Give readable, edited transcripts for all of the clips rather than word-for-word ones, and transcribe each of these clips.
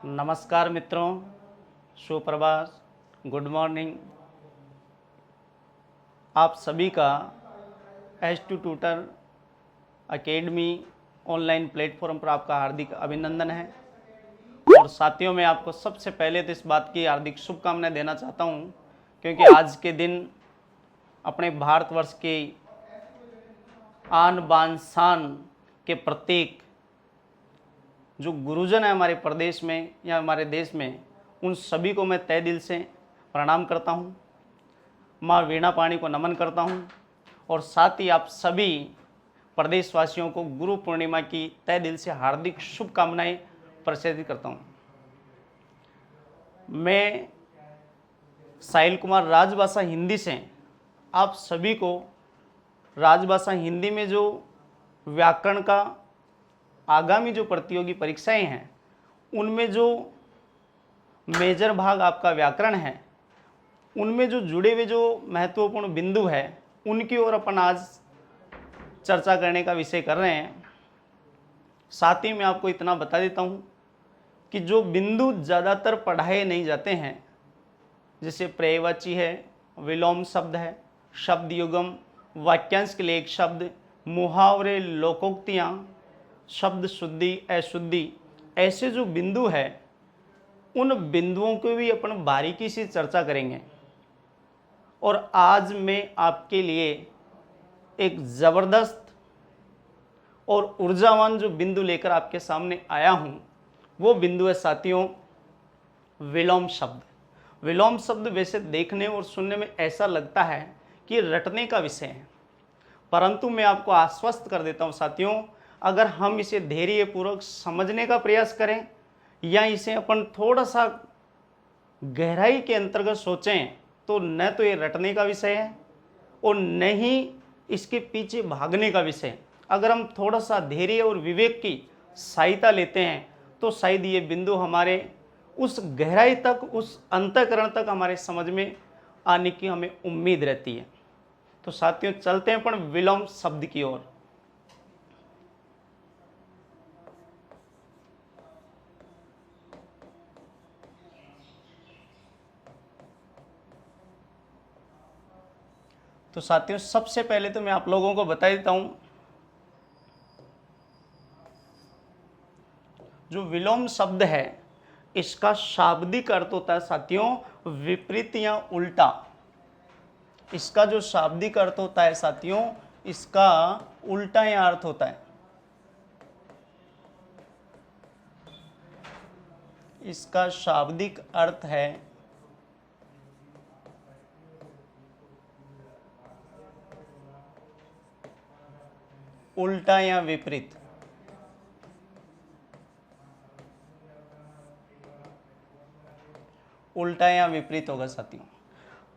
नमस्कार मित्रों, सुप्रभात, गुड मॉर्निंग। आप सभी का H2 tutor academy online platform पर आपका हार्दिक अभिनंदन है। और साथियों, मैं आपको सबसे पहले तो इस बात की हार्दिक शुभकामनाएं देना चाहता हूं, क्योंकि आज के दिन अपने भारतवर्ष के आन बान शान के प्रतीक जो गुरुजन है हमारे प्रदेश में या हमारे देश में, उन सभी को मैं तहे दिल से प्रणाम करता हूं, माँ वीणा पाणी को नमन करता हूं और साथ ही आप सभी प्रदेशवासियों को गुरु पूर्णिमा की तहे दिल से हार्दिक शुभकामनाएं प्रसारित करता हूं। मैं साहिल कुमार राजभाषा हिंदी से आप सभी को राजभाषा हिंदी में जो व्याकरण का आगामी जो प्रतियोगी परीक्षाएं हैं, उनमें जो मेजर भाग आपका व्याकरण है, उनमें जो जुड़े हुए जो महत्वपूर्ण बिंदु है, उनकी ओर अपन आज चर्चा करने का विषय कर रहे हैं। साथ ही मैं आपको इतना बता देता हूं कि जो बिंदु ज़्यादातर पढ़ाए नहीं जाते हैं, जैसे पर्यायवाची है, विलोम शब्द है, शब्द युगम, वाक्यांश के लिए एक शब्द, मुहावरे, लोकोक्तियाँ, शब्द शुद्धि, अशुद्धि, ऐसे जो बिंदु है, उन बिंदुओं को भी अपन बारीकी से चर्चा करेंगे। और आज मैं आपके लिए एक ज़बरदस्त और ऊर्जावान जो बिंदु लेकर आपके सामने आया हूँ, वो बिंदु है साथियों विलोम शब्द। विलोम शब्द वैसे देखने और सुनने में ऐसा लगता है कि रटने का विषय है, परंतु मैं आपको आश्वस्त कर देता हूँ साथियों, अगर हम इसे धैर्यपूर्वक समझने का प्रयास करें या इसे अपन थोड़ा सा गहराई के अंतर्गत सोचें, तो न तो ये रटने का विषय है और न ही इसके पीछे भागने का विषय। अगर हम थोड़ा सा धैर्य और विवेक की सहायता लेते हैं तो शायद ये बिंदु हमारे उस गहराई तक, उस अंतःकरण तक हमारे समझ में आने की हमें उम्मीद रहती है। तो साथियों, चलते हैं अपन विलोम शब्द की ओर। तो साथियों, सबसे पहले तो मैं आप लोगों को बता देता हूं, जो विलोम शब्द है इसका शाब्दिक अर्थ होता है साथियों विपरीत या उल्टा। इसका जो शाब्दिक अर्थ होता है साथियों, इसका उल्टा या अर्थ होता है। इसका शाब्दिक अर्थ है उल्टा या विपरीत। उल्टा या विपरीत होगा साथियों।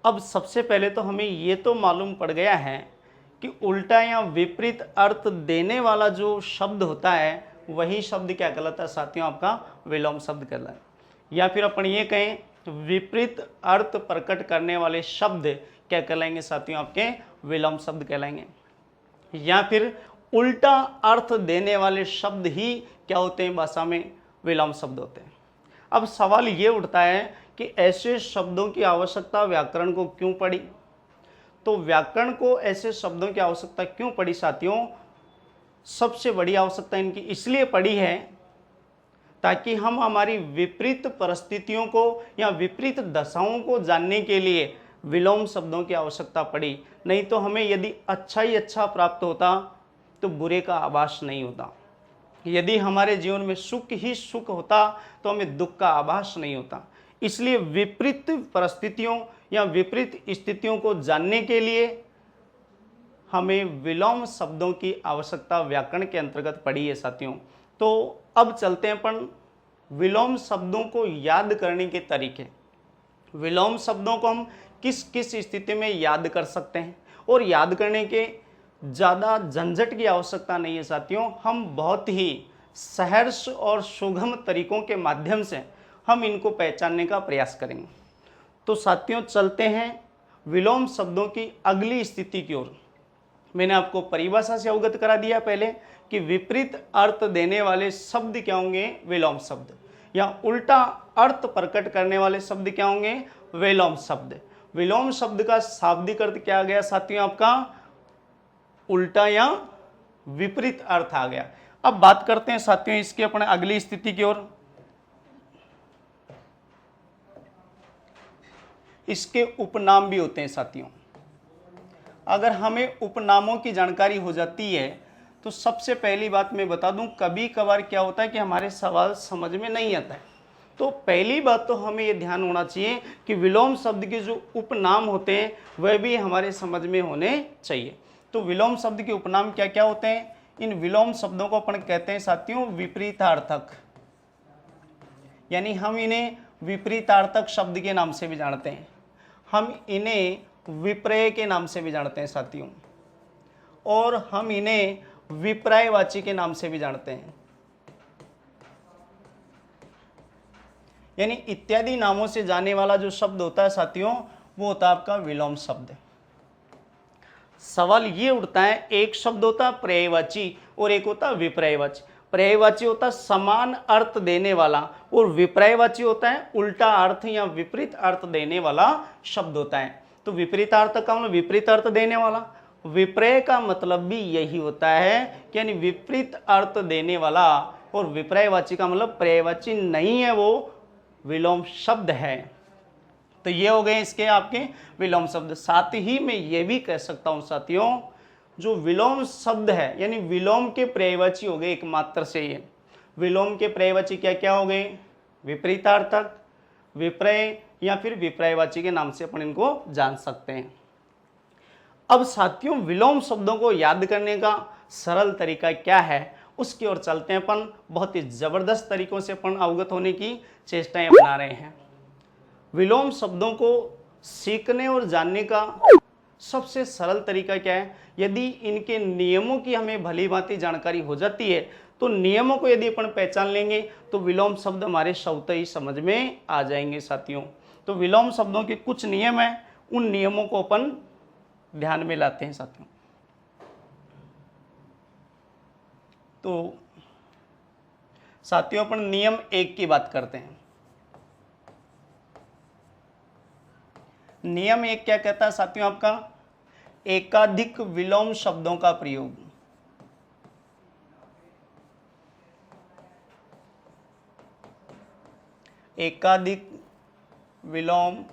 अब सबसे पहले तो हमें ये तो मालूम पड़ गया है कि उल्टा या विपरीत अर्थ देने वाला जो शब्द होता है, वही शब्द क्या कहलाता है साथियों, आपका विलोम शब्द कहलाता है। या फिर अपन ये कहें विपरीत अर्थ प्रकट करने वाले शब्द क्या कहलाएंगे साथियों, आपके विलोम शब्द कहलाएंगे। या फिर उल्टा अर्थ देने वाले शब्द ही क्या होते हैं भाषा में, विलोम शब्द होते हैं। अब सवाल ये उठता है कि ऐसे शब्दों की आवश्यकता व्याकरण को क्यों पड़ी। तो व्याकरण को ऐसे शब्दों की आवश्यकता क्यों पड़ी साथियों? सबसे बड़ी आवश्यकता इनकी इसलिए पड़ी है ताकि हम हमारी विपरीत परिस्थितियों को या विपरीत दशाओं को जानने के लिए विलोम शब्दों की आवश्यकता पड़ी। नहीं तो हमें यदि अच्छा ही अच्छा प्राप्त होता तो बुरे का आभास नहीं होता। यदि हमारे जीवन में सुख ही सुख होता तो हमें दुख का आभास नहीं होता। इसलिए विपरीत परिस्थितियों या विपरीत स्थितियों को जानने के लिए हमें विलोम शब्दों की आवश्यकता व्याकरण के अंतर्गत पड़ी है साथियों। तो अब चलते हैं अपन विलोम शब्दों को याद करने के तरीके। विलोम शब्दों को हम किस किस स्थिति में याद कर सकते हैं, और याद करने के ज़्यादा झंझट की आवश्यकता नहीं है साथियों। हम बहुत ही सहर्ष और सुगम तरीकों के माध्यम से हम इनको पहचानने का प्रयास करेंगे। तो साथियों, चलते हैं विलोम शब्दों की अगली स्थिति की ओर। मैंने आपको परिभाषा से अवगत करा दिया पहले कि विपरीत अर्थ देने वाले शब्द क्या होंगे, विलोम शब्द। या उल्टा अर्थ प्रकट करने वाले शब्द क्या होंगे? विलोम शब्द। विलोम शब्द का शाब्दिक अर्थ क्या आ गया साथियों? आपका उल्टा या विपरीत अर्थ आ गया। अब बात करते हैं साथियों इसके अपने अगली स्थिति की ओर। इसके उपनाम भी होते हैं साथियों। अगर हमें उपनामों की जानकारी हो जाती है तो सबसे पहली बात मैं बता दूं, कभी कभार क्या होता है कि हमारे सवाल समझ में नहीं आता है। तो पहली बात तो हमें ये ध्यान होना चाहिए कि विलोम शब्द के जो उपनाम होते हैं वह भी हमारे समझ में होने चाहिए। तो विलोम शब्द के उपनाम क्या क्या होते हैं? इन विलोम शब्दों को अपन कहते हैं साथियों विपरीतार्थक, यानी हम इन्हें विपरीतार्थक शब्द के नाम से भी जानते हैं। हम इन्हें विपर्य के नाम से भी जानते हैं साथियों, और हम इन्हें विपर्यवाची के नाम से भी जानते हैं। यानी इत्यादि नामों से जाने वाला जो शब्द होता है साथियों वो होता है आपका विलोम शब्द। सवाल ये उठता है, एक शब्द होता है पर्यायवाची और एक होता है विपर्यवाची। पर्यायवाची होता है समान अर्थ देने वाला और विपर्यवाची होता है उल्टा अर्थ या विपरीत अर्थ देने वाला शब्द होता है। तो विपरीत अर्थ का मतलब विपरीत अर्थ देने वाला, विपर्य का मतलब भी यही होता है कि यानी विपरीत अर्थ देने वाला, और विपर्यवाची का मतलब पर्यायवाची नहीं है, वो विलोम शब्द है। तो ये हो गए इसके आपके विलोम शब्द। साथ ही मैं ये भी कह सकता हूं साथियों, जो विलोम शब्द है यानी विलोम के पर्यायवाची हो गए एकमात्र से। ये विलोम के पर्यायवाची क्या क्या हो गए? विपरीतार्थक, विपर्य या फिर विपर्यवाची के नाम से अपन इनको जान सकते हैं। अब साथियों विलोम शब्दों को याद करने का सरल तरीका क्या है उसकी ओर चलते हैं अपन। बहुत ही जबरदस्त तरीकों से अपन अवगत होने की चेष्टाएं अपना रहे हैं। विलोम शब्दों को सीखने और जानने का सबसे सरल तरीका क्या है? यदि इनके नियमों की हमें भली भांति जानकारी हो जाती है तो नियमों को यदि अपन पहचान लेंगे तो विलोम शब्द हमारे स्वतः ही समझ में आ जाएंगे साथियों। तो विलोम शब्दों के कुछ नियम हैं, उन नियमों को अपन ध्यान में लाते हैं साथियों। तो साथियों अपन नियम 1 की बात करते हैं। नियम 1 क्या कहता है साथियों? आपका एकाधिक विलोम शब्दों का प्रयोग। एकाधिक विलोम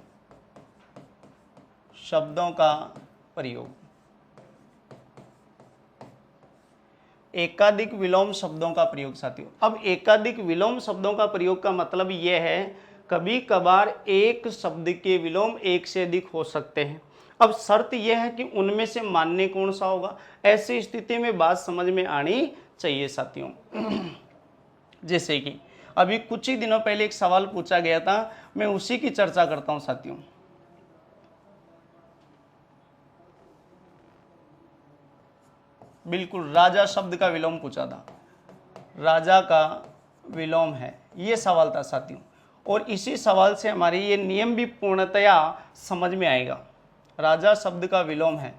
शब्दों का प्रयोग। एकाधिक विलोम शब्दों का प्रयोग साथियों। अब एकाधिक विलोम शब्दों का प्रयोग का मतलब यह है कभी कभार एक शब्द के विलोम एक से अधिक हो सकते हैं। अब शर्त यह है कि उनमें से मान्य कौन सा होगा। ऐसी स्थिति में बात समझ में आनी चाहिए साथियों। जैसे कि अभी कुछ ही दिनों पहले एक सवाल पूछा गया था, मैं उसी की चर्चा करता हूं साथियों। बिल्कुल राजा शब्द का विलोम पूछा था, राजा का विलोम है, ये सवाल था साथियों। और इसी सवाल से हमारे ये नियम भी पूर्णतया समझ में आएगा। राजा शब्द का विलोम है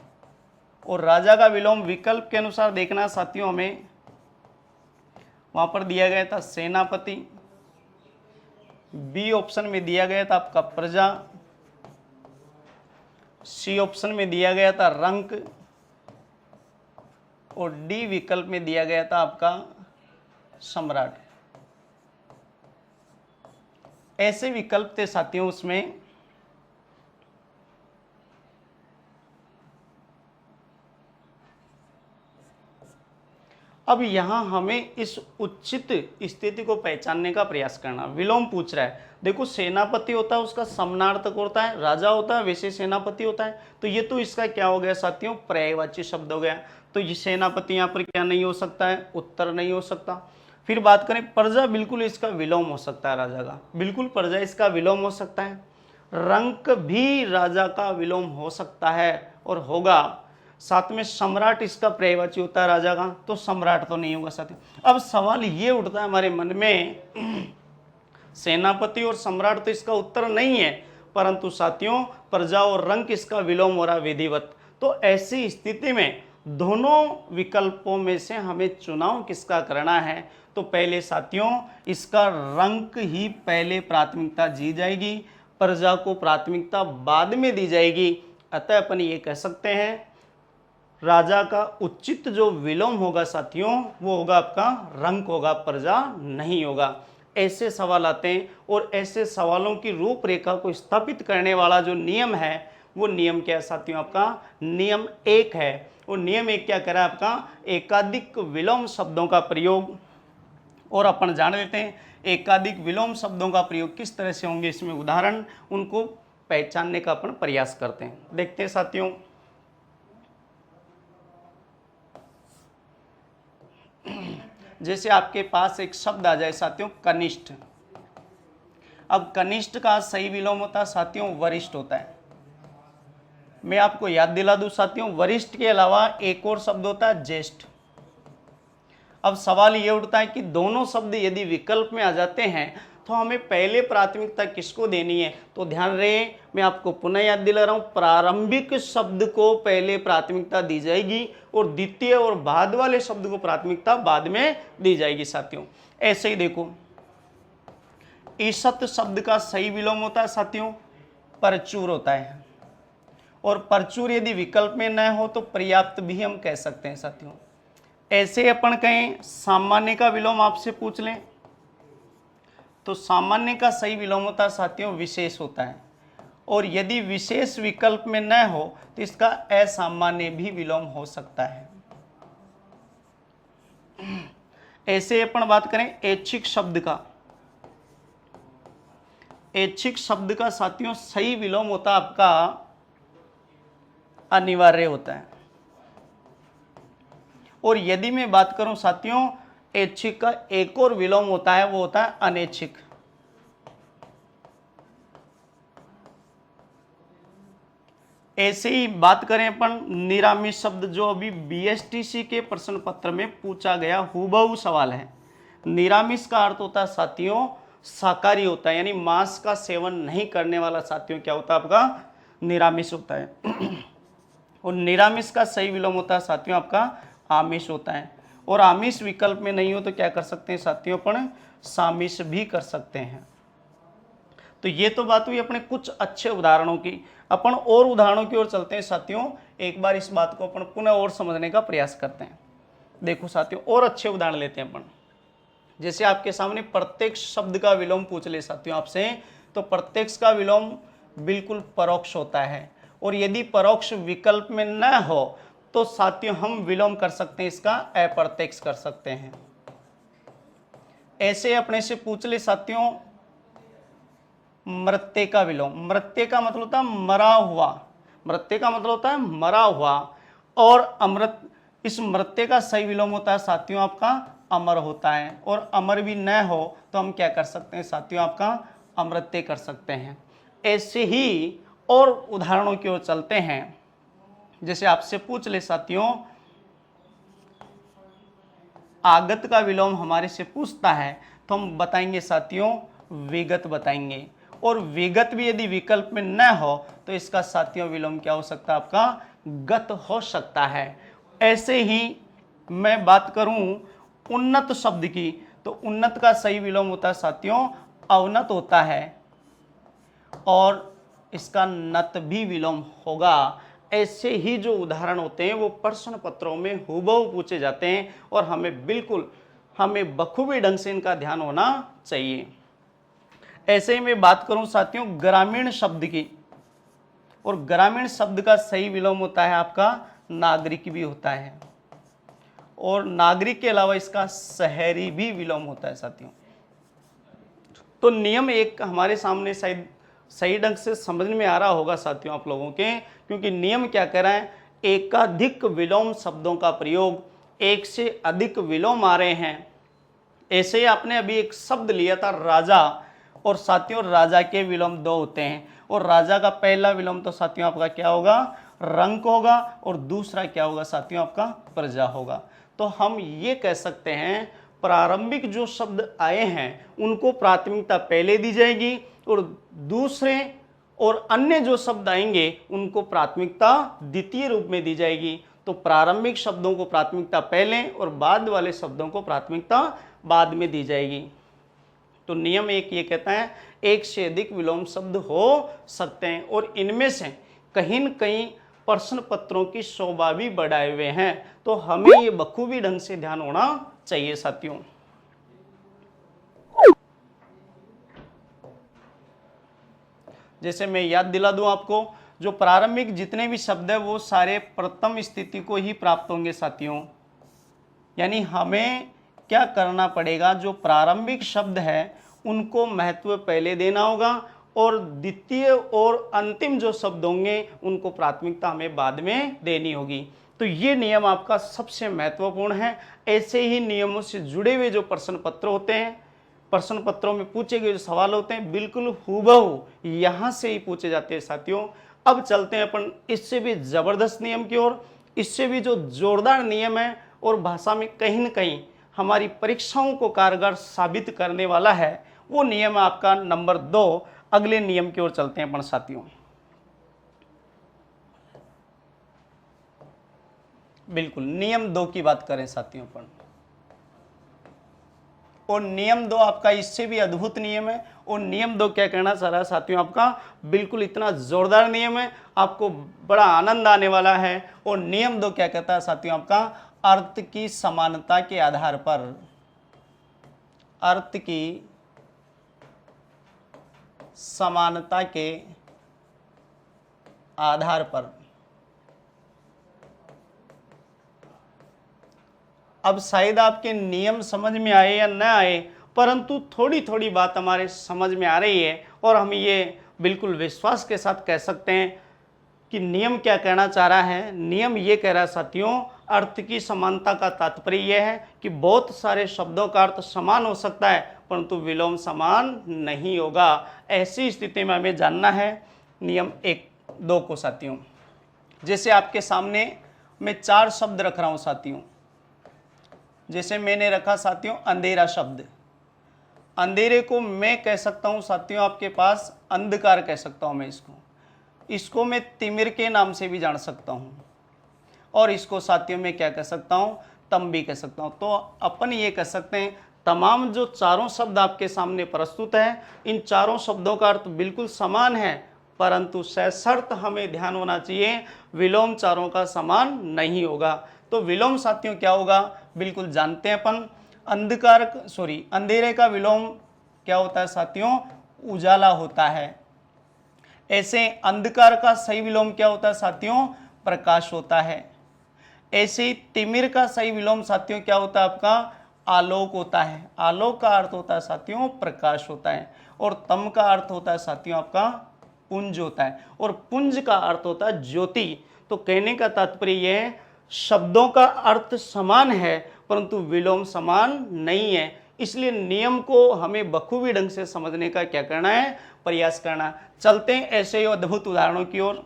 और राजा का विलोम विकल्प के अनुसार देखना साथियों। हमें वहां पर दिया गया था सेनापति, बी ऑप्शन में दिया गया था आपका प्रजा, सी ऑप्शन में दिया गया था रंक, और डी विकल्प में दिया गया था आपका सम्राट। ऐसे विकल्प थे साथियों उसमें। अब यहां हमें इस उचित स्थिति को पहचानने का प्रयास करना। विलोम पूछ रहा है, देखो सेनापति होता है उसका समानार्थक होता है राजा होता है, वैसे सेनापति होता है। तो ये तो इसका क्या हो गया साथियों? पर्यायवाची शब्द हो गया। तो ये सेनापति यहाँ पर क्या नहीं हो सकता है? उत्तर नहीं हो सकता। फिर बात करें प्रजा, बिल्कुल इसका विलोम हो सकता है राजा का, बिल्कुल प्रजा इसका विलोम हो सकता है। रंक भी राजा का विलोम हो सकता है और होगा। साथ में सम्राट इसका पर्यायवाची होता है राजा का, तो सम्राट तो नहीं होगा साथियों। अब सवाल ये उठता है हमारे मन में, सेनापति और सम्राट तो इसका उत्तर नहीं है, परंतु साथियों प्रजा और रंक इसका विलोम हो रहा विधिवत। तो ऐसी स्थिति में दोनों विकल्पों में से हमें चुनाव किसका करना है, तो पहले साथियों इसका रंक ही पहले प्राथमिकता दी जाएगी, प्रजा को प्राथमिकता बाद में दी जाएगी। अतः अपन ये कह सकते हैं राजा का उचित जो विलोम होगा साथियों वो होगा आपका रंक होगा, प्रजा नहीं होगा। ऐसे सवाल आते हैं और ऐसे सवालों की रूपरेखा को स्थापित करने वाला जो नियम है वो नियम क्या है साथियों, आपका नियम 1 है। और नियम 1 क्या कह रहा है आपका, एकाधिक विलोम शब्दों का प्रयोग। और अपन जान लेते हैं एकाधिक विलोम शब्दों का प्रयोग किस तरह से होंगे, इसमें उदाहरण उनको पहचानने का अपन प्रयास करते हैं। देखते हैं साथियों, जैसे आपके पास एक शब्द आ जाए साथियों कनिष्ठ। अब कनिष्ठ का सही विलोम होता है साथियों वरिष्ठ होता है। मैं आपको याद दिला दूं साथियों, वरिष्ठ के अलावा एक और शब्द होता है ज्येष्ठ। अब सवाल ये उठता है कि दोनों शब्द यदि विकल्प में आ जाते हैं तो हमें पहले प्राथमिकता किसको देनी है, तो ध्यान रहे मैं आपको पुनः याद दिला रहा हूं, प्रारंभिक शब्द को पहले प्राथमिकता दी जाएगी और द्वितीय और बाद वाले शब्द को प्राथमिकता बाद में दी जाएगी साथियों। ऐसे ही देखो ईसत शब्द का सही विलोम होता है साथियों परचूर होता है, और परचूर यदि विकल्प में न हो तो पर्याप्त भी हम कह सकते हैं साथियों। ऐसे अपन कहें सामान्य का विलोम आपसे पूछ लें तो सामान्य का सही विलोम होता है साथियों विशेष होता है, और यदि विशेष विकल्प में न हो तो इसका असामान्य भी विलोम हो सकता है। ऐसे अपन बात करें ऐच्छिक शब्द का, ऐच्छिक शब्द का साथियों सही विलोम होता है आपका अनिवार्य होता है। और यदि मैं बात करूं साथियों ऐच्छिक का एक और विलोम होता है, वो होता है अनैच्छिक। ऐसे ही बात करें अपन निरामिष शब्द, जो अभी बीएसटीसी के प्रश्न पत्र में पूछा गया हुबहू सवाल है। निरामिष का अर्थ होता है साथियों शाकाहारी होता है, यानी मांस का सेवन नहीं करने वाला साथियों क्या होता है आपका निरामिष होता है। और निरामिष का सही विलोम होता है साथियों आपका आमिष होता है। और आमिष विकल्प में नहीं हो तो क्या कर सकते हैं साथियों अपन सामिष भी कर सकते हैं। तो ये तो बात हुई अपने कुछ अच्छे उदाहरणों की। अपन और उदाहरणों की ओर चलते हैं साथियों, एक बार इस बात को अपन पुनः और समझने का प्रयास करते हैं। देखो साथियों और अच्छे उदाहरण लेते हैं अपन। जैसे आपके सामने प्रत्यक्ष शब्द का विलोम पूछ ले साथियों आपसे, तो प्रत्यक्ष का विलोम बिल्कुल परोक्ष होता है, और यदि परोक्ष विकल्प में न हो तो साथियों हम विलोम कर सकते हैं, इसका अप्रत्यक्ष कर सकते हैं। ऐसे अपने से पूछ ले साथियों मृत्यु का विलोम। मृत्यु का मतलब होता है मरा हुआ, मृत्यु का मतलब होता है मरा हुआ, और अमृत, इस मृत्यु का सही विलोम होता है साथियों आपका अमर होता है। और अमर भी न हो तो हम क्या कर सकते हैं साथियों आपका अमृत्य कर सकते हैं। ऐसे ही और उदाहरणों की ओर चलते हैं। जैसे आपसे पूछ ले साथियों आगत का विलोम हमारे से पूछता है तो हम बताएंगे साथियों विगत बताएंगे, और विगत भी यदि विकल्प में न हो तो इसका साथियों विलोम क्या हो सकता है आपका गत हो सकता है। ऐसे ही मैं बात करूं उन्नत शब्द की, तो उन्नत का सही विलोम होता है साथियों अवनत होता है, और इसका नत भी विलोम होगा। ऐसे ही जो उदाहरण होते हैं वो प्रश्न पत्रों में हुबहू पूछे जाते हैं, और हमें बखूबी ढंग से इनका ध्यान होना चाहिए। ऐसे ही मैं बात करूं साथियों ग्रामीण शब्द की, और ग्रामीण शब्द का सही विलोम होता है आपका नागरिक भी होता है, और नागरिक के अलावा इसका शहरी भी विलोम होता है साथियों। तो नियम 1 हमारे सामने शायद सही ढंग से समझ में आ रहा होगा साथियों आप लोगों के, क्योंकि नियम क्या कह रहा है एकाधिक विलोम शब्दों का प्रयोग, एक से अधिक विलोम आ रहे हैं। ऐसे ही आपने अभी एक शब्द लिया था राजा, और साथियों राजा के विलोम 2 होते हैं, और राजा का पहला विलोम तो साथियों आपका क्या होगा रंक होगा, और दूसरा क्या होगा साथियों आपका प्रजा होगा। तो हम ये कह सकते हैं प्रारंभिक जो शब्द आए हैं उनको प्राथमिकता पहले दी जाएगी, और दूसरे और अन्य जो शब्द आएंगे उनको प्राथमिकता द्वितीय रूप में दी जाएगी। तो प्रारंभिक शब्दों को प्राथमिकता पहले और बाद वाले शब्दों को प्राथमिकता बाद में दी जाएगी। तो नियम एक ये कहता है एक से अधिक विलोम शब्द हो सकते हैं और इनमें से कहीं न कहीं प्रश्न पत्रों की शोभा भी बढ़ाए हुए हैं। तो हमें ये बखूबी ढंग से ध्यान होना चाहिए साथियों। जैसे मैं याद दिला दूं आपको, जो प्रारंभिक जितने भी शब्द है वो सारे प्रथम स्थिति को ही प्राप्त होंगे साथियों। यानी हमें क्या करना पड़ेगा, जो प्रारंभिक शब्द है उनको महत्व पहले देना होगा और द्वितीय और अंतिम जो शब्द होंगे उनको प्राथमिकता हमें बाद में देनी होगी। तो ये नियम आपका सबसे महत्वपूर्ण है। ऐसे ही नियमों से जुड़े हुए जो प्रश्न पत्र होते हैं, प्रश्न पत्रों में पूछे गए जो सवाल होते हैं बिल्कुल हूबहू यहाँ से ही पूछे जाते हैं साथियों। अब चलते हैं अपन इससे भी जबरदस्त नियम की ओर, इससे भी जो जोरदार नियम है और भाषा में कहीं न कहीं हमारी परीक्षाओं को कारगर साबित करने वाला है, वो नियम है आपका नंबर 2। अगले नियम की ओर चलते हैं अपन साथियों। बिल्कुल नियम 2 की बात करें साथियों अपन, और नियम 2 आपका इससे भी अद्भुत नियम है। और नियम 2 क्या कहना चाह रहा है साथियों आपका, बिल्कुल इतना जोरदार नियम है, आपको बड़ा आनंद आने वाला है। और नियम 2 क्या कहता है साथियों आपका, अर्थ की समानता के आधार पर, अर्थ की समानता के आधार पर। अब शायद आपके नियम समझ में आए या न आए, परंतु थोड़ी थोड़ी बात हमारे समझ में आ रही है और हम ये बिल्कुल विश्वास के साथ कह सकते हैं कि नियम क्या कहना चाह रहा है। नियम ये कह रहा है साथियों, अर्थ की समानता का तात्पर्य यह है कि बहुत सारे शब्दों का अर्थ समान हो सकता है परंतु विलोम समान नहीं होगा। ऐसी स्थिति में हमें जानना है नियम 1-2 को साथियों। जैसे आपके सामने मैं 4 शब्द रख रहा हूं साथियों। जैसे मैंने रखा साथियों अंधेरा शब्द, अंधेरे को मैं कह सकता हूं साथियों आपके पास अंधकार कह सकता हूं मैं इसको मैं तिमिर के नाम से भी जान सकता हूं, और इसको साथियों में क्या कह सकता हूं, तम भी कह सकता हूं। तो अपन ये कह सकते हैं तमाम जो चारों शब्द आपके सामने प्रस्तुत है, इन चारों शब्दों का अर्थ बिल्कुल समान है, परंतु सशर्त हमें ध्यान होना चाहिए विलोम चारों का समान नहीं होगा। तो विलोम साथियों क्या होगा, बिल्कुल जानते हैं अपन। अंधेरे का विलोम क्या होता है साथियों, उजाला होता है। ऐसे अंधकार का सही विलोम क्या होता है साथियों, प्रकाश होता है। ऐसे ही तिमिर का सही विलोम साथियों क्या होता है आपका, आलोक होता है। आलोक का अर्थ होता है साथियों प्रकाश होता है, और तम का अर्थ होता है साथियों आपका पुंज होता है, और पुंज का अर्थ होता है ज्योति। तो कहने का तात्पर्य यह है शब्दों का अर्थ समान है परंतु विलोम समान नहीं है। इसलिए नियम को हमें बखूबी ढंग से समझने का क्या करना है, प्रयास करना। चलते हैं ऐसे ही अद्भुत उदाहरणों की ओर।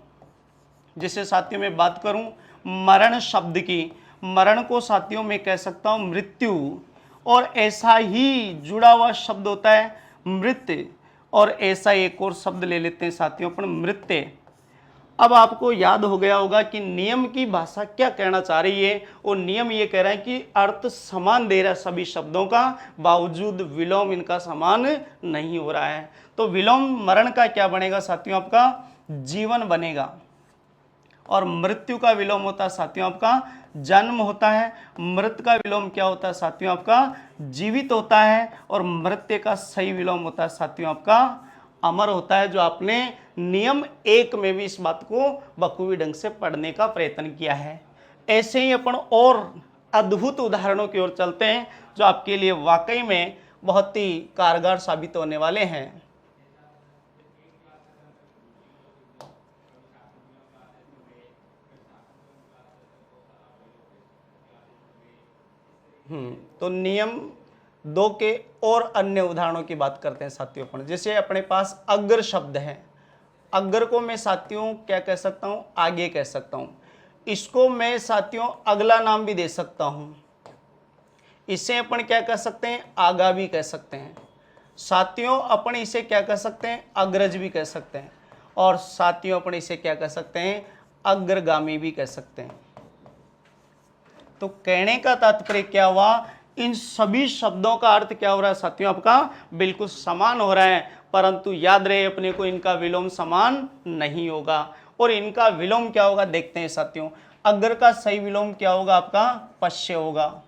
जैसे साथियों में बात करूं मरण शब्द की, मरण को साथियों में कह सकता हूं मृत्यु, और ऐसा ही जुड़ा हुआ शब्द होता है मृत, और ऐसा एक और शब्द ले लेते हैं साथियों अपन मृत्य। अब आपको याद हो गया होगा कि नियम की भाषा क्या कहना चाह रही है, और नियम ये कह रहा है कि अर्थ समान दे रहा है सभी शब्दों का, बावजूद विलोम इनका समान नहीं हो रहा है। तो विलोम मरण का क्या बनेगा साथियों आपका, जीवन बनेगा, और मृत्यु का विलोम होता है साथियों आपका जन्म होता है। मृत का विलोम क्या होता है साथियों आपका जीवित होता है, और मृत्य का सही विलोम होता है साथियों आपका अमर होता है, जो आपने नियम 1 में भी इस बात को बखूबी ढंग से पढ़ने का प्रयत्न किया है। ऐसे ही अपन और अद्भुत उदाहरणों की ओर चलते हैं जो आपके लिए वाकई में बहुत ही कारगर साबित होने वाले हैं। तो नियम 2 के और अन्य उदाहरणों की बात करते हैं साथियों अपन। जैसे अपने पास अग्र शब्द है, अग्र को मैं साथियों क्या कह सकता हूं, आगे कह सकता हूं। इसको मैं साथियों अगला नाम भी दे सकता हूं, इसे अपन क्या कह सकते हैं, आगा भी कह सकते हैं साथियों। अपन इसे क्या कह सकते हैं, अग्रज भी कह सकते हैं, और साथियों अपन इसे क्या कह सकते हैं, अग्रगामी भी कह सकते हैं। तो कहने का तात्पर्य क्या हुआ, इन सभी शब्दों का अर्थ क्या हो रहा है साथियों, आपका बिल्कुल समान हो रहा है, परंतु याद रहे अपने को इनका विलोम समान नहीं होगा। और इनका विलोम क्या होगा देखते हैं साथियों। अग्र का सही विलोम क्या होगा आपका, पश्य होगा।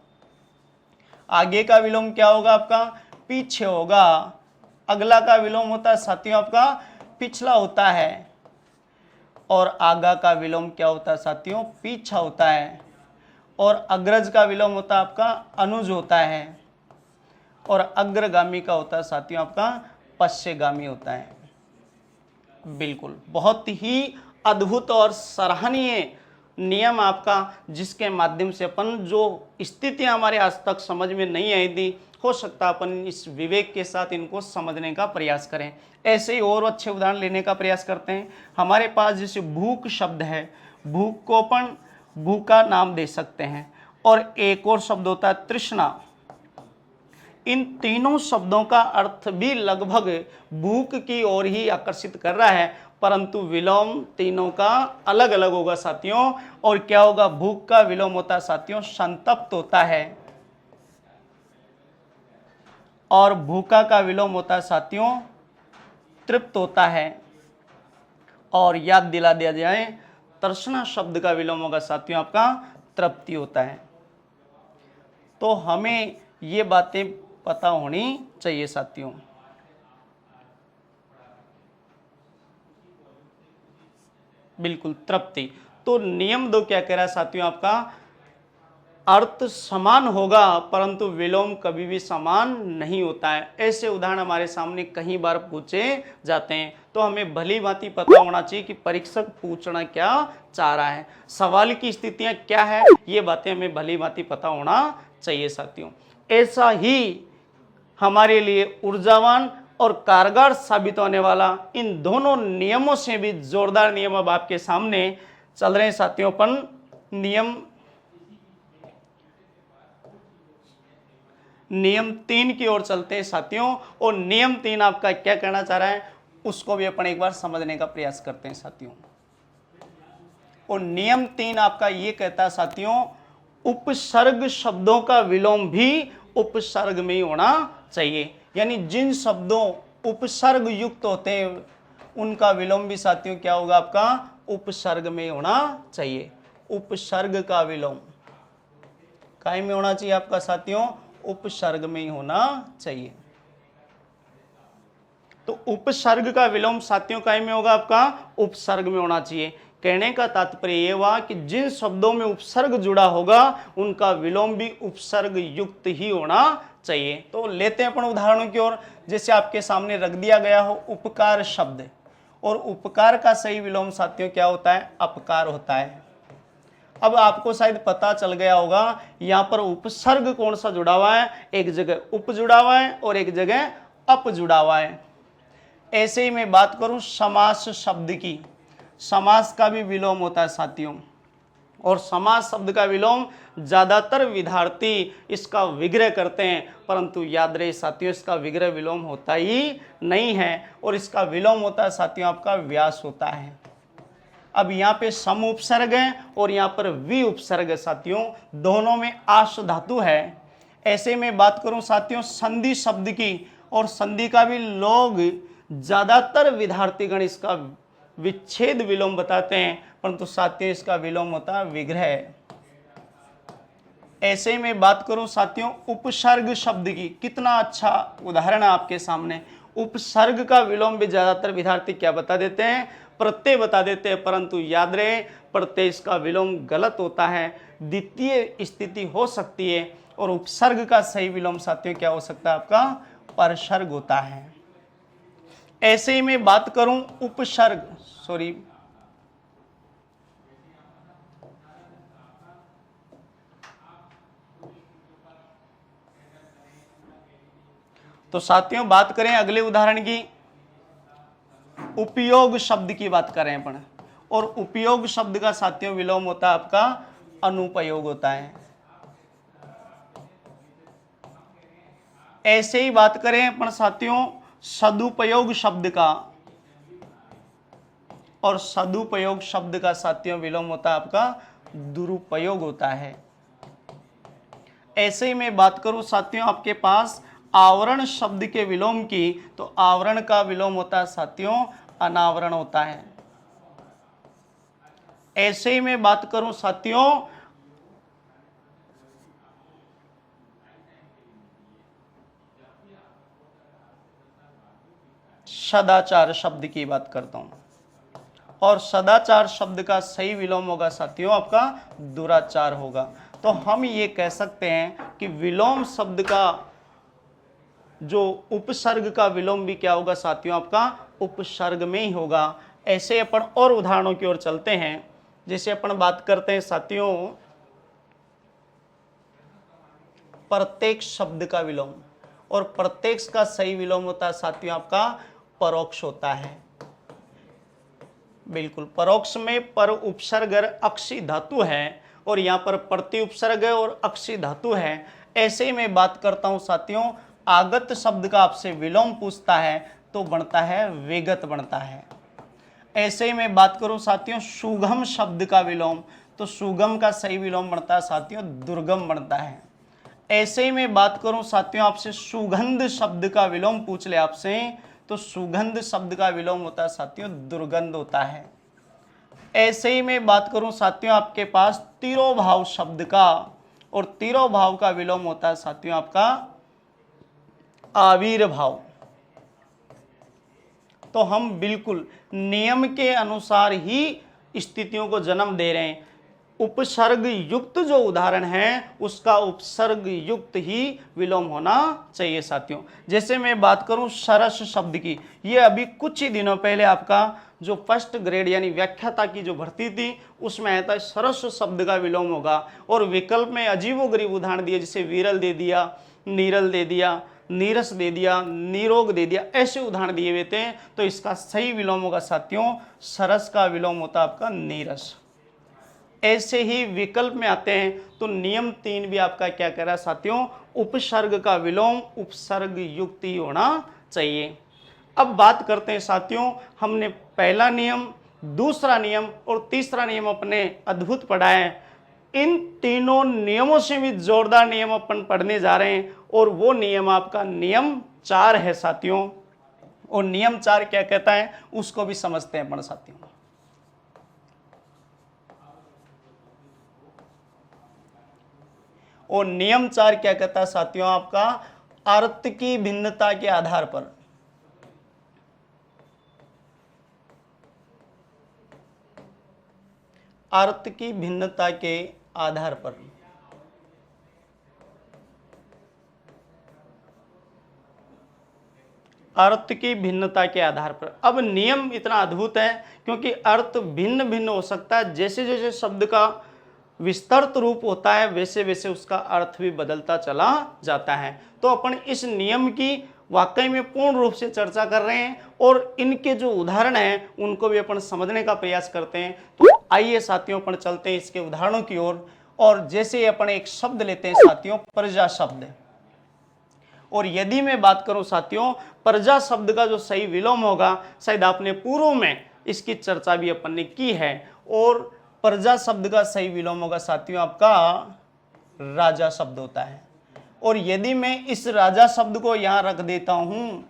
आगे का विलोम क्या होगा आपका, पीछे होगा। अगला का विलोम होता है साथियों आपका पिछला होता है। और आगा का विलोम क्या होता है साथियों, पीछा होता है। और अग्रज का विलोम होता है आपका अनुज होता है। और अग्रगामी का होता है साथियों आपका पश्यगामी होता है। बिल्कुल बहुत ही अद्भुत और सराहनीय नियम आपका, जिसके माध्यम से अपन जो स्थितियां हमारे आज तक समझ में नहीं आई थी, हो सकता अपन इस विवेक के साथ इनको समझने का प्रयास करें। ऐसे ही और अच्छे उदाहरण लेने का प्रयास करते हैं। हमारे पास जैसे भूख शब्द है, भूख को अपन भूख का नाम दे सकते हैं। और एक और शब्द होता है तृष्णा। इन तीनों शब्दों का अर्थ भी लगभग भूख की ओर ही आकर्षित कर रहा है, परंतु विलोम तीनों का अलग अलग होगा साथियों। और क्या होगा, भूख का विलोम होता है साथियों संतप्त होता है। और भूखा का विलोम होता है साथियों तृप्त होता है। और याद दिला दिया जाए, तृष्णा शब्द का विलोम होगा साथियों आपका तृप्ति होता है। तो हमें ये बातें पता होनी चाहिए साथियों। बिल्कुल तृप्ति। तो नियम 2 क्या कह रहा है साथियों, आपका अर्थ समान होगा परंतु विलोम कभी भी समान नहीं होता है। ऐसे उदाहरण हमारे सामने कई बार पूछे जाते हैं, तो हमें भली भांति पता होना चाहिए कि परीक्षक पूछना क्या चाह रहा है, सवाल की स्थितियां क्या है, ये बातें हमें भली भांति पता होना चाहिए साथियों। ऐसा ही हमारे लिए ऊर्जावान और कारगर साबित होने वाला इन दोनों नियमों से भी जोरदार नियम अब आपके सामने चल रहे हैं साथियों। अपन नियम 3 की ओर चलते हैं साथियों। और नियम 3 आपका क्या कहना चाह रहा है उसको भी अपन एक बार समझने का प्रयास करते हैं साथियों। और नियम 3 आपका ये कहता है साथियों, उपसर्ग शब्दों का विलोम भी उपसर्ग में ही होना चाहिए। यानी जिन शब्दों उपसर्ग युक्त होते हैं उनका विलोम भी साथियों क्या होगा, आपका उपसर्ग में होना चाहिए। उपसर्ग का विलोम काय में होना चाहिए आपका साथियों, उपसर्ग में ही होना चाहिए। तो उपसर्ग का विलोम साथियों काय में होगा, आपका उपसर्ग में होना चाहिए। कहने का तात्पर्य यह हुआ कि जिन शब्दों में उपसर्ग जुड़ा होगा उनका विलोम भी उपसर्ग युक्त ही होना चाहिए। तो लेते हैं अपन उदाहरणों की ओर। जैसे आपके सामने रख दिया गया हो उपकार शब्द, और उपकार का सही विलोम साथियों क्या होता है, अपकार होता है। अब आपको शायद पता चल गया होगा यहां पर उपसर्ग कौन सा जुड़ा हुआ है, एक जगह उप जुड़ा हुआ है और एक जगह अप जुड़ा हुआ है। ऐसे ही मैं बात करूं समास शब्द की, समास का भी विलोम होता है साथियों। और समास शब्द का विलोम ज्यादातर विद्यार्थी इसका विग्रह करते हैं, परंतु याद रहे साथियों इसका विग्रह विलोम होता ही नहीं है। और इसका विलोम होता है साथियों आपका व्यास होता है। अब यहाँ पे सम उपसर्ग है और यहाँ पर वि उपसर्ग है साथियों, दोनों में आश धातु है। ऐसे में बात करूं साथियों संधि शब्द की, और संधि का भी लोग ज्यादातर विद्यार्थीगण इसका विच्छेद विलोम बताते हैं, परंतु साथियों इसका विलोम होता है विग्रह। ऐसे में बात करूं साथियों उपसर्ग शब्द की, कितना अच्छा उदाहरण है आपके सामने। उपसर्ग का विलोम भी ज्यादातर विद्यार्थी क्या बता देते हैं, प्रत्यय बता देते हैं, परंतु याद रहे प्रत्यय इसका विलोम गलत होता है, द्वितीय स्थिति हो सकती है। और उपसर्ग का सही विलोम साथियों क्या हो सकता है, आपका परसर्ग होता है। ऐसे ही मैं बात करूं उपसर्ग, तो साथियों बात करें अगले उदाहरण की, उपयोग शब्द की बात करें अपन। और उपयोग शब्द का साथियों विलोम होता है आपका अनुपयोग होता है। ऐसे ही बात करें अपन साथियों सदुपयोग शब्द का, और सदुपयोग शब्द का साथियों विलोम होता है आपका दुरुपयोग होता है। ऐसे ही मैं बात करूं साथियों आपके पास आवरण शब्द के विलोम की, तो आवरण का विलोम होता है साथियों अनावरण होता है। ऐसे ही मैं बात करूं साथियों सदाचार शब्द की बात करता हूं, और सदाचार शब्द का सही विलोम होगा साथियों आपका दुराचार होगा। तो हम ये कह सकते हैं कि विलोम शब्द का जो उपसर्ग का विलोम भी क्या होगा साथियों आपका उपसर्ग में ही होगा। ऐसे अपन और उदाहरणों की ओर चलते हैं। जैसे अपन बात करते हैं साथियों प्रत्येक शब्द का विलोम, और प्रत्येक का सही विलोम होता है साथियों आपका परोक्ष होता है। बिल्कुल, परोक्ष में पर उपसर्ग अक्षी धातु है और यहाँ पर प्रति उपसर्ग है और अक्षी धातु है। ऐसे ही मैं बात करता हूं साथियों आगत शब्द का आपसे विलोम पूछता है तो बनता है विगत बनता है। ऐसे ही मैं बात करूं साथियों सुगम शब्द का विलोम, तो सुगम का सही विलोम बनता है साथियों दुर्गम बनता है। ऐसे ही मैं बात करूं साथियों आपसे सुगंध शब्द का विलोम पूछ ले आपसे, तो सुगंध शब्द का विलोम होता है साथियों दुर्गंध होता है। ऐसे ही मैं बात करूं साथियों आपके पास तिरोभाव शब्द का, और तिरोभाव का विलोम होता है साथियों आपका आविर्भाव। तो हम बिल्कुल नियम के अनुसार ही स्थितियों को जन्म दे रहे हैं। उपसर्ग युक्त जो उदाहरण है उसका उपसर्ग युक्त ही विलोम होना चाहिए साथियों। जैसे मैं बात करूं सरस शब्द की, ये अभी कुछ ही दिनों पहले आपका जो फर्स्ट ग्रेड यानी व्याख्याता की जो भर्ती थी उसमें आया था सरस शब्द का विलोम होगा, और विकल्प में अजीबोगरीब उदाहरण दिए, जैसे विरल दे दिया, नीरल दे दिया, नीरस दे दिया, निरोग दे दिया, ऐसे उदाहरण दिए हुए थे। तो इसका सही विलोम होगा साथियों सरस का विलोम होता है आपका नीरस। ऐसे ही विकल्प में आते हैं तो नियम 3 भी आपका क्या कह रहा है साथियों उपसर्ग का विलोम उपसर्ग युक्त ही होना चाहिए। अब बात करते हैं साथियों हमने पहला नियम, दूसरा नियम और तीसरा नियम अपने अद्भुत पढ़ा है। इन तीनों नियमों से भी जोरदार नियम अपन पढ़ने जा रहे हैं, और वो नियम आपका नियम 4 है साथियों। और नियम 4 क्या कहता है उसको भी समझते हैं अपन साथियों। और नियम 4 क्या कहता है साथियों आपका अर्थ की भिन्नता के आधार पर, अर्थ की भिन्नता के आधार पर, अर्थ की भिन्नता के आधार पर। अब नियम इतना अद्भुत है क्योंकि अर्थ भिन्न भिन्न हो सकता है। जैसे जैसे शब्द का विस्तृत रूप होता है वैसे वैसे उसका अर्थ भी बदलता चला जाता है। तो अपन इस नियम की वाकई में पूर्ण रूप से चर्चा कर रहे हैं, और इनके जो उदाहरण हैं उनको भी अपन समझने का प्रयास करते हैं। तो आइए साथियों अपन चलते हैं इसके उदाहरणों की ओर। और जैसे अपन एक शब्द लेते हैं साथियों प्रजा शब्द, और यदि मैं बात करूं साथियों प्रजा शब्द का जो सही विलोम होगा, शायद आपने पूर्व में इसकी चर्चा भी अपन ने की है, और प्रजा शब्द का सही विलोम होगा साथियों आपका राजा शब्द होता है। और यदि मैं इस राजा शब्द को यहां रख देता हूं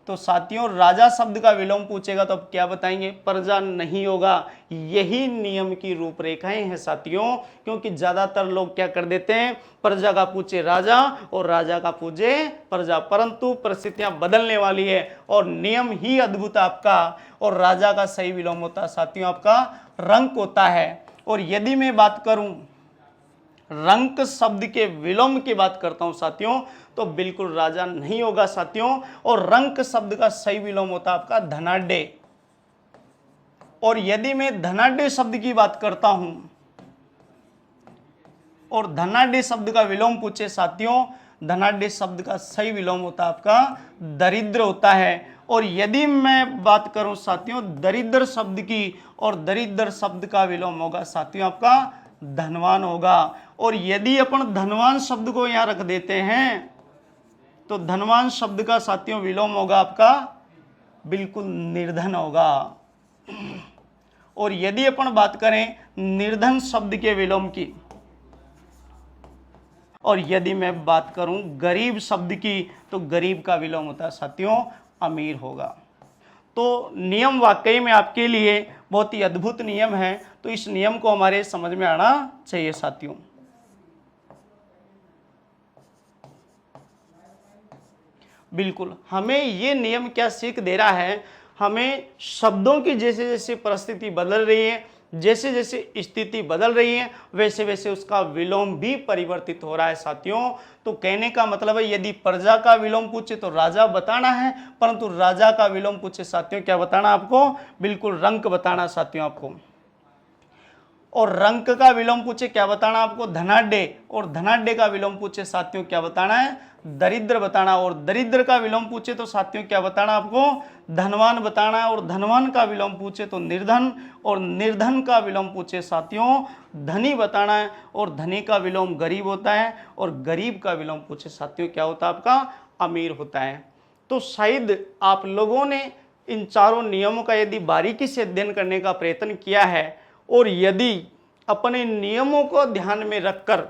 तो साथियों राजा शब्द का विलोम पूछेगा तो अब क्या बताएंगे प्रजा नहीं होगा। यही नियम की रूपरेखाएं हैं साथियों, क्योंकि ज्यादातर लोग क्या कर देते हैं प्रजा का पूछे राजा और राजा का पूछे प्रजा, परंतु परिस्थितियां बदलने वाली है और नियम ही अद्भुत आपका। और राजा का सही विलोम होता है साथियों आपका रंक होता है। और यदि मैं बात करूं रंक शब्द के विलोम की बात करता हूं साथियों तो बिल्कुल राजा नहीं होगा साथियों। और रंक शब्द का सही विलोम होता है आपका धनाढ्य। और यदि मैं धनाढ्य शब्द की बात करता हूं और धनाढ्य शब्द का विलोम पूछे साथियों, धनाढ्य शब्द का सही विलोम होता है आपका दरिद्र होता है। और यदि मैं बात करूं साथियों दरिद्र शब्द की, और दरिद्र शब्द का विलोम होगा साथियों आपका धनवान होगा। और यदि अपन धनवान शब्द को यहां रख देते हैं तो धनवान शब्द का साथियों विलोम होगा आपका बिल्कुल निर्धन होगा। और यदि अपन बात करें निर्धन शब्द के विलोम की, और यदि मैं बात करूं गरीब शब्द की, तो गरीब का विलोम होता है साथियों अमीर होगा। तो नियम वाकई में आपके लिए बहुत ही अद्भुत नियम है, तो इस नियम को हमारे समझ में आना चाहिए साथियों। बिल्कुल, हमें ये नियम क्या सीख दे रहा है, हमें शब्दों की जैसे जैसे परिस्थिति बदल रही है, जैसे जैसे स्थिति बदल रही है, वैसे वैसे उसका विलोम भी परिवर्तित हो रहा है साथियों। तो कहने का मतलब है यदि प्रजा का विलोम पूछे तो राजा बताना है, परंतु राजा का विलोम पूछे साथियों क्या बताना आपको, बिल्कुल रंक बताना साथियों आपको। और रंक का विलोम पूछे क्या बताना आपको, धनाढ्य, और धनाढ्य का विलोम पूछे साथियों क्या बताना है, दरिद्र बताना। और दरिद्र का विलोम पूछे तो साथियों क्या बताना आपको, धनवान बताना है। और धनवान का विलोम पूछे तो निर्धन, और निर्धन का विलोम पूछे साथियों धनी बताना है। और धनी का विलोम गरीब होता है, और गरीब का विलोम पूछे साथियों क्या होता है आपका, अमीर होता है। तो शायद आप लोगों ने इन चारों नियमों का यदि बारीकी से अध्ययन करने का प्रयत्न किया है, और यदि अपने नियमों को ध्यान में रखकर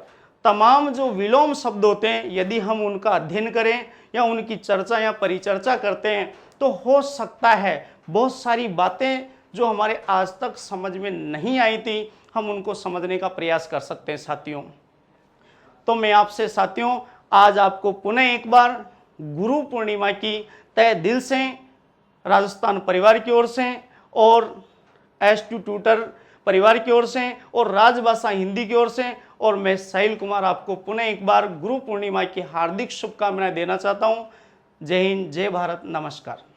तमाम जो विलोम शब्द होते हैं यदि हम उनका अध्ययन करें या उनकी चर्चा या परिचर्चा करते हैं, तो हो सकता है बहुत सारी बातें जो हमारे आज तक समझ में नहीं आई थी, हम उनको समझने का प्रयास कर सकते हैं साथियों। तो मैं आपसे साथियों आज आपको पुनः एक बार गुरु पूर्णिमा की तहे दिल से राजस्थान परिवार की ओर से और S2 ट्यूटर परिवार की ओर से और राजभाषा हिंदी की ओर से और मैं साहिल कुमार आपको पुनः एक बार गुरु पूर्णिमा की हार्दिक शुभकामनाएं देना चाहता हूं। जय हिंद, जय भारत, नमस्कार।